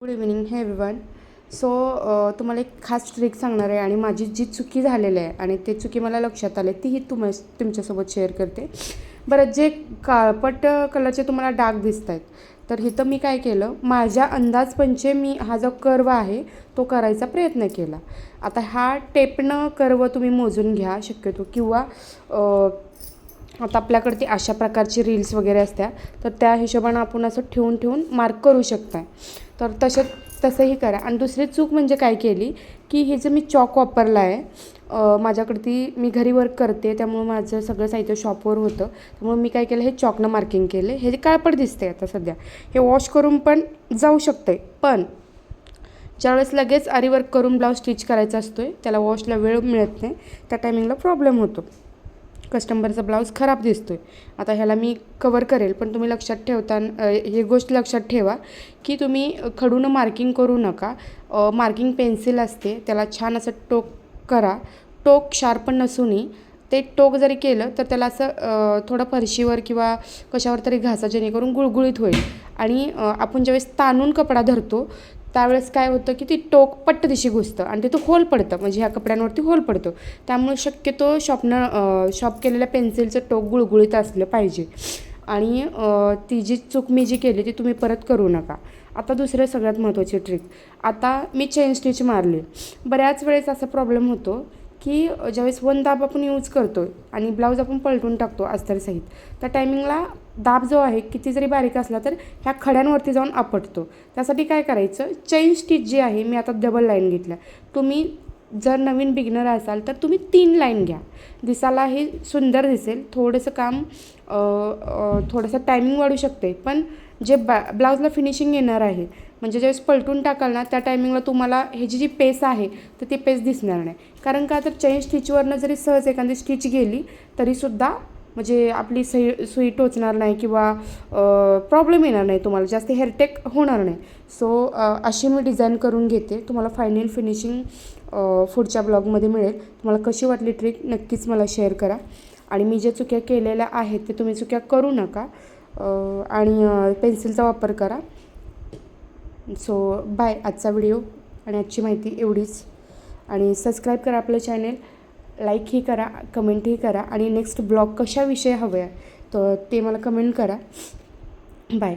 Good evening हे everyone. So तुम्हाला एक खास ट्रिक सांगणार आहे आणि माझी जी चुकी झालेली आहे आणि ते चुकी मला लक्षात आले तीही तुमच्यासोबत शेअर करते. बरं, जे काळपट कलरचे तुम्हाला डाग दिसत आहेत, तर इथं मी काय केलं, माझ्या अंदाजपंचे मी हा जो कर्व आहे तो करायचा प्रयत्न केला. आता हा टेपनं कर्व तुम्ही मोजून घ्या शक्यतो, किंवा आता आपल्याकडे ती अशा प्रकारची रील्स वगैरे असत्या, तर त्या हिशोबानं आपण असं ठेवून मार्क करू शकता. तर तसंही करा. आणि दुसरी चूक म्हणजे काय केली की हे जे मी चॉक वापरला आहे, माझ्याकडे ती मी घरी वर्क करते त्यामुळे माझं सगळं साहित्य शॉपवर होतं, त्यामुळे मी काय केलं, हे चॉकनं मार्किंग केले. हे जे काळपट दिसते आता सध्या, हे वॉश करून पण जाऊ शकतं आहे, पण ज्यावेळेस लगेच आरी वर्क करून ब्लाऊज स्टिच करायचा असतो आहे त्याला वॉशला वेळ मिळत नाही, त्या टायमिंगला प्रॉब्लेम होतो, कस्टमरचा ब्लाऊज खराब दिसतो आहे. आता ह्याला मी कवर करेल, पण तुम्ही लक्षात ठेवताना ही गोष्ट लक्षात ठेवा की तुम्ही खडूनं मार्किंग करू नका. मार्किंग पेन्सिल असते त्याला छान असं टोक करा. टोक शार्प नसूनही ते टोक जरी केलं तर त्याला असं थोडं फरशीवर किंवा कशावर तरी घासा, जेणेकरून गुळगुळीत होईल. आणि आपण ज्यावेळेस ताणून कपडा धरतो त्यावेळेस काय होतं की ती टोक पट्टदिशी घुसतं आणि तिथं होल पडतं, म्हणजे ह्या कपड्यांवरती होल पडतो. त्यामुळे शक्यतो शॉप केलेल्या पेन्सिलचं टोक गुळगुळीत असलं पाहिजे. आणि ती जी चूक मी जी केली ती तुम्ही परत करू नका. आता दुसरं सगळ्यात महत्त्वाची ट्रिक, आता मी चेन स्टिच मारली. बऱ्याच वेळेस असा प्रॉब्लेम होतो की ज्यावेळेस वन दाब आपण यूज करतो आणि ब्लाऊज आपण पलटून टाकतो अस्तरसहित, त्या टायमिंगला दाब जो आहे किती जरी बारीक असला तर ह्या खड्यांवरती जाऊन आपटतो. त्यासाठी काय करायचं, चेन स्टिच जी आहे, मी आता डबल लाईन घेतल्या. तुम्ही जर नवीन बिगिनर असाल तर तुम्ही 3 लाईन घ्या, दिसायला हे सुंदर दिसेल. थोडंसं काम थोडंसं टायमिंग वाढू शकते, पण जे ब्लाऊजला फिनिशिंग येणार आहे, म्हणजे ज्यावेळेस पलटून टाकाल ना त्या टायमिंगला तुम्हाला ह्याची जी पेस आहे तर ती पेस दिसणार नाही. कारण का, तर चेन स्टिचवरनं जरी सहज एखादी स्टिच गेली तरीसुद्धा म्हणजे आपली सुई टोचणार नाही किंवा प्रॉब्लेम येणार नाही, तुम्हाला जास्त हेअरटेक होणार नाही. सो अशी मी डिझाईन करून घेते. तुम्हाला फायनल फिनिशिंग पुढच्या ब्लॉगमध्ये मिळेल. तुम्हाला कशी वाटली ट्रिक नक्कीच मला शेअर करा. आणि मी जे चुक्या केलेल्या आहेत ते तुम्ही चुक्या करू नका आणि पेन्सिलचा वापर करा. So bye. आजचा व्हिडिओ आणि आजची माहिती एवढीच. आणि सबस्क्राईब करा आपलं चॅनेल, लाईकही करा, कमेंटही करा, आणि नेक्स्ट ब्लॉग कशाविषयी हवं आहे तर ते मला कमेंट करा. बाय.